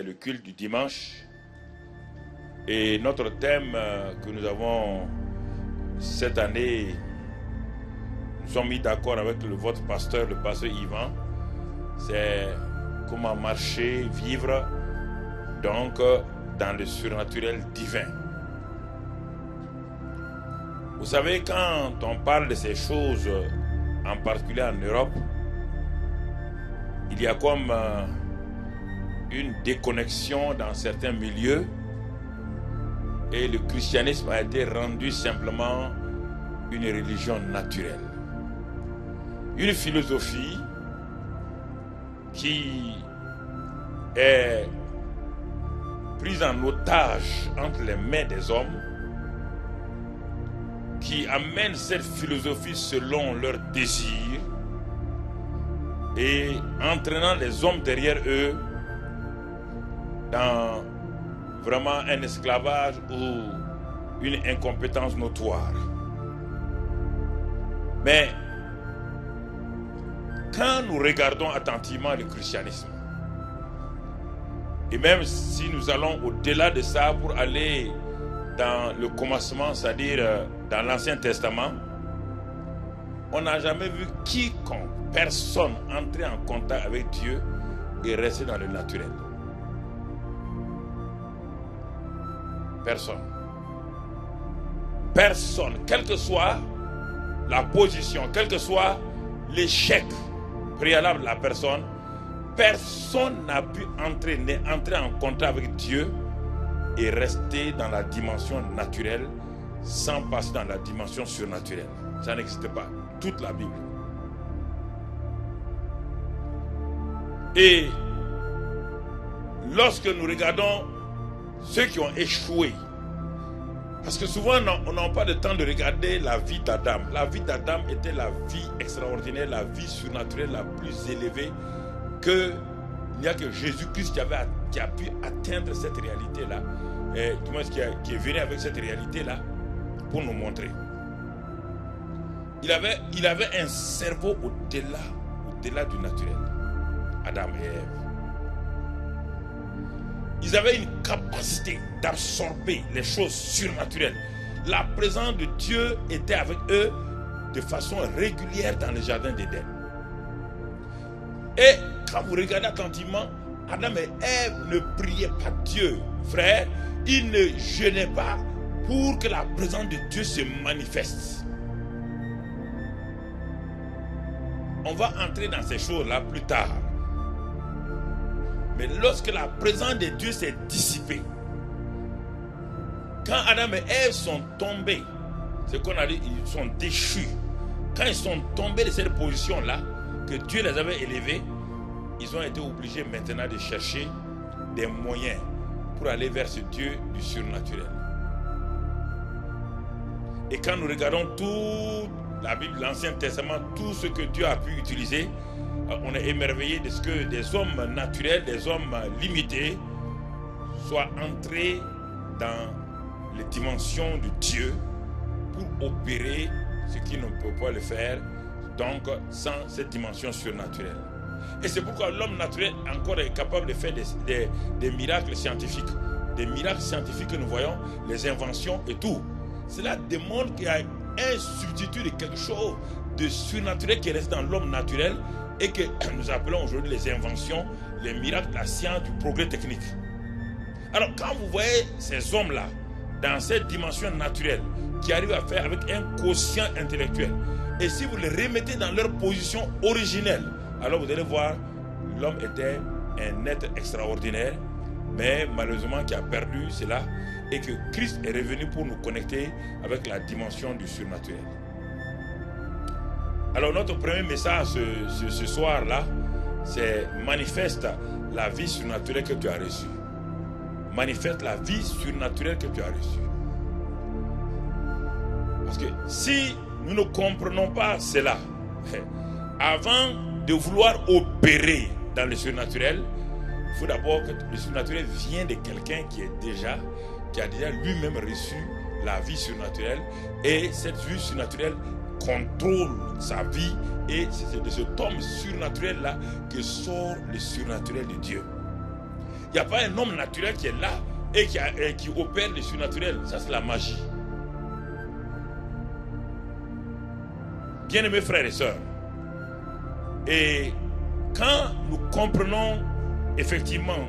Le culte du dimanche. Et notre thème que nous avons cette année, nous sommes mis d'accord avec votre pasteur, le pasteur Yvan, c'est comment marcher, vivre donc dans le surnaturel divin. Vous savez, quand on parle de ces choses, en particulier en Europe, il y a comme une déconnexion dans certains milieux et le christianisme a été rendu simplement une religion naturelle. Une philosophie qui est prise en otage entre les mains des hommes, qui amène cette philosophie selon leurs désirs et entraînant les hommes derrière eux dans vraiment un esclavage ou une incompétence notoire. Mais quand nous regardons attentivement le christianisme, et même si nous allons au-delà de ça pour aller dans le commencement, c'est-à-dire dans l'Ancien Testament, on n'a jamais vu quiconque, personne entrer en contact avec Dieu et rester dans le naturel. Personne. Personne, quelle que soit la position, quel que soit l'échec préalable de la personne, personne n'a pu entrer en contact avec Dieu et rester dans la dimension naturelle sans passer dans la dimension surnaturelle. Ça n'existe pas. Toute la Bible. Et lorsque nous regardons ceux qui ont échoué, parce que souvent on n'a pas de temps de regarder la vie d'Adam. La vie d'Adam était la vie extraordinaire, la vie surnaturelle la plus élevée, que il n'y a que Jésus-Christ qui a pu atteindre cette réalité-là, et du moins qui est venu avec cette réalité-là pour nous montrer. Il avait un cerveau au-delà du naturel. Adam et Ève. Ils avaient une capacité d'absorber les choses surnaturelles. La présence de Dieu était avec eux de façon régulière dans le jardin d'Éden. Et quand vous regardez attentivement, Adam et Ève ne priaient pas Dieu. Frère, ils ne jeûnaient pas pour que la présence de Dieu se manifeste. On va entrer dans ces choses-là plus tard. Mais lorsque la présence de Dieu s'est dissipée, quand Adam et Ève sont tombés, c'est qu'on a dit, ils sont déchus. Quand ils sont tombés de cette position-là, que Dieu les avait élevés, ils ont été obligés maintenant de chercher des moyens pour aller vers ce Dieu du surnaturel. Et quand nous regardons toute la Bible, l'Ancien Testament, tout ce que Dieu a pu utiliser, on est émerveillé de ce que des hommes naturels, des hommes limités, soient entrés dans les dimensions de Dieu pour opérer ce qui ne peut pas le faire, donc sans cette dimension surnaturelle. Et c'est pourquoi l'homme naturel encore est capable de faire des miracles scientifiques. Des miracles scientifiques que nous voyons, les inventions et tout. Cela démontre qu'il y a un substitut de quelque chose de surnaturel qui reste dans l'homme naturel et que nous appelons aujourd'hui les inventions, les miracles, la science, du progrès technique. Alors quand vous voyez ces hommes-là, dans cette dimension naturelle, qui arrivent à faire avec un quotient intellectuel, et si vous les remettez dans leur position originelle, alors vous allez voir, l'homme était un être extraordinaire, mais malheureusement qui a perdu cela, et que Christ est revenu pour nous connecter avec la dimension du surnaturel. Alors notre premier message ce soir-là, c'est manifeste la vie surnaturelle que tu as reçue. Manifeste la vie surnaturelle que tu as reçue. Parce que si nous ne comprenons pas cela, avant de vouloir opérer dans le surnaturel, il faut d'abord que le surnaturel vienne de quelqu'un qui a déjà lui-même reçu la vie surnaturelle, et cette vie surnaturelle contrôle sa vie, et c'est de cet homme surnaturel là que sort le surnaturel de Dieu. Il n'y a pas un homme naturel qui est là et qui opère le surnaturel. Ça, c'est la magie. Bien-aimés frères et sœurs, et quand nous comprenons effectivement,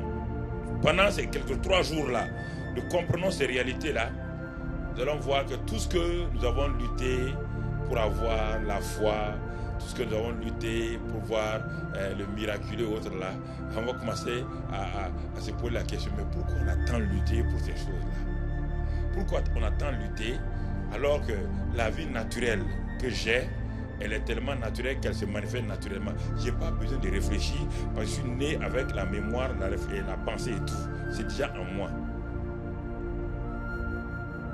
pendant ces quelques 3 jours-là, nous comprenons ces réalités-là, nous allons voir que tout ce que nous avons lutté pour avoir la foi, tout ce que nous avons lutté pour voir le miraculeux autre là, on va commencer à se poser la question, mais pourquoi on a tant lutté pour ces choses-là? Pourquoi on a tant lutté alors que la vie naturelle que j'ai, elle est tellement naturelle qu'elle se manifeste naturellement. Je n'ai pas besoin de réfléchir parce que je suis né avec la mémoire, la pensée et tout. C'est déjà en moi.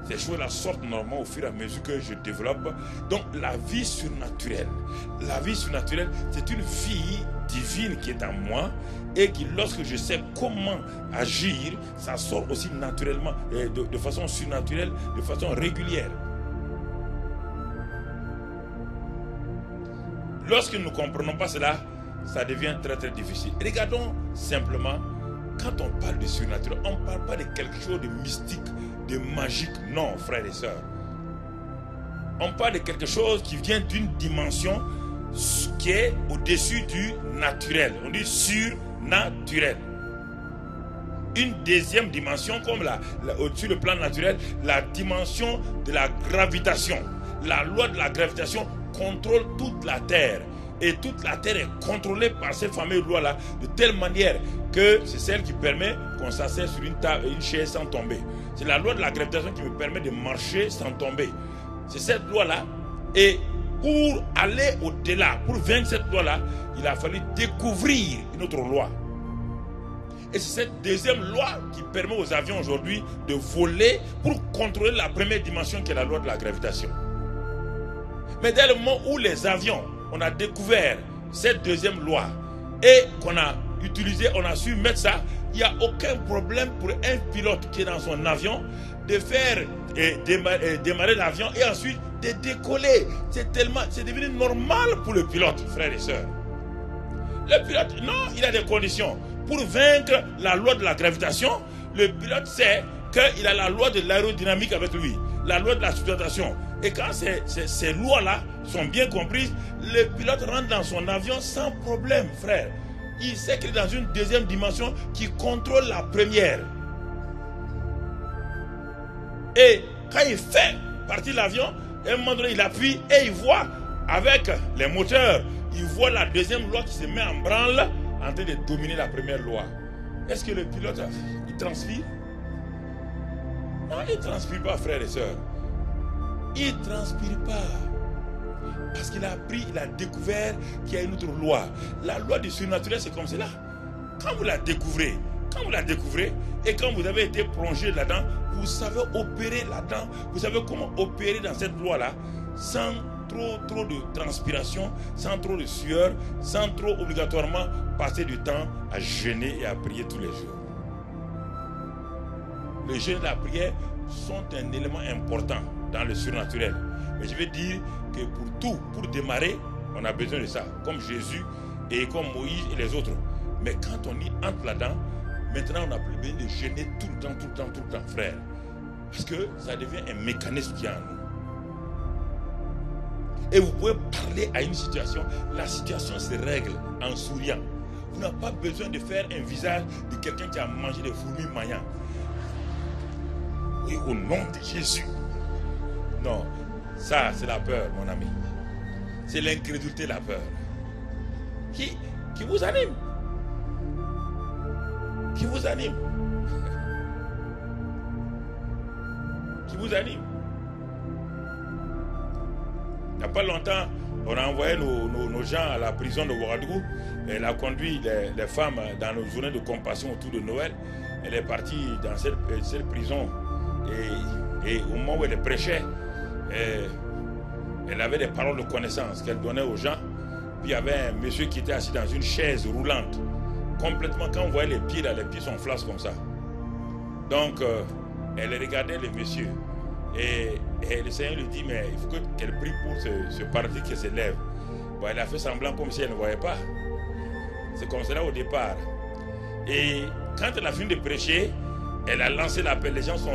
Ces choses-là sortent normalement au fur et à mesure que je développe. Donc la vie surnaturelle, c'est une vie divine qui est en moi et qui, lorsque je sais comment agir, ça sort aussi naturellement, de façon surnaturelle, de façon régulière. Lorsque nous ne comprenons pas cela, ça devient très très difficile. Regardons simplement, quand on parle de surnaturel, on ne parle pas de quelque chose de mystique, de magique. Non, frères et sœurs. On parle de quelque chose qui vient d'une dimension qui est au-dessus du naturel. On dit surnaturel. Une deuxième dimension, comme au-dessus du plan naturel, la dimension de la gravitation. La loi de la gravitation contrôle toute la terre et toute la terre est contrôlée par cette fameuse loi-là de telle manière que c'est celle qui permet qu'on s'assied sur une chaise sans tomber. C'est la loi de la gravitation qui me permet de marcher sans tomber. C'est cette loi-là. Et pour aller au-delà, pour vaincre cette loi-là, il a fallu découvrir une autre loi. Et c'est cette deuxième loi qui permet aux avions aujourd'hui de voler pour contrôler la première dimension qui est la loi de la gravitation. Mais dès le moment où les avions, on a découvert cette deuxième loi et qu'on a utilisé, on a su mettre ça, il n'y a aucun problème pour un pilote qui est dans son avion de faire démarrer l'avion et ensuite de décoller. C'est devenu normal pour le pilote, frères et sœurs. Le pilote, non, il a des conditions. Pour vaincre la loi de la gravitation, le pilote sait qu'il a la loi de l'aérodynamique avec lui, la loi de la sous-tentation. Et quand ces lois-là sont bien comprises, le pilote rentre dans son avion sans problème, frère. Il sait qu'il est dans une deuxième dimension qui contrôle la première. Et quand il fait partir l'avion, à un moment donné, il appuie et il voit avec les moteurs, il voit la deuxième loi qui se met en branle en train de dominer la première loi. Est-ce que le pilote, il transpire? Non, il ne transpire pas, frères et sœurs. Il ne transpire pas. Parce qu'il a appris, il a découvert qu'il y a une autre loi. La loi du surnaturel, c'est comme cela. Quand vous la découvrez, et quand vous avez été plongé là-dedans, vous savez opérer là-dedans, vous savez comment opérer dans cette loi-là, sans trop de transpiration, sans trop de sueur, sans trop obligatoirement passer du temps à jeûner et à prier tous les jours. Le jeûne et la prière sont un élément important dans le surnaturel. Mais je veux dire que pour démarrer, on a besoin de ça, comme Jésus et comme Moïse et les autres. Mais quand on y entre là-dedans, maintenant on n'a plus besoin de jeûner tout le temps, frère. Parce que ça devient un mécanisme qui est en nous. Et vous pouvez parler à une situation, la situation se règle en souriant. Vous n'avez pas besoin de faire un visage de quelqu'un qui a mangé des fourmis maillantes. Oui, au nom de Jésus. Non, ça c'est la peur, mon ami. C'est l'incrédulité, la peur. Qui vous anime. Qui vous anime. Qui vous anime. Il n'y a pas longtemps, on a envoyé nos gens à la prison de Ouagadougou. Elle a conduit les femmes dans nos journées de compassion autour de Noël. Elle est partie dans cette prison. Et au moment où elle prêchait, elle avait des paroles de connaissance qu'elle donnait aux gens. Puis il y avait un monsieur qui était assis dans une chaise roulante. Complètement, quand on voyait les pieds, là, les pieds sont flasques comme ça. Donc, elle regardait le monsieur. Et le Seigneur lui dit, mais il faut qu'elle prie pour ce paralytique qui se lève. Bon, elle a fait semblant comme si elle ne voyait pas. C'est comme cela au départ. Et quand elle a fini de prêcher, elle a lancé l'appel. Les gens sont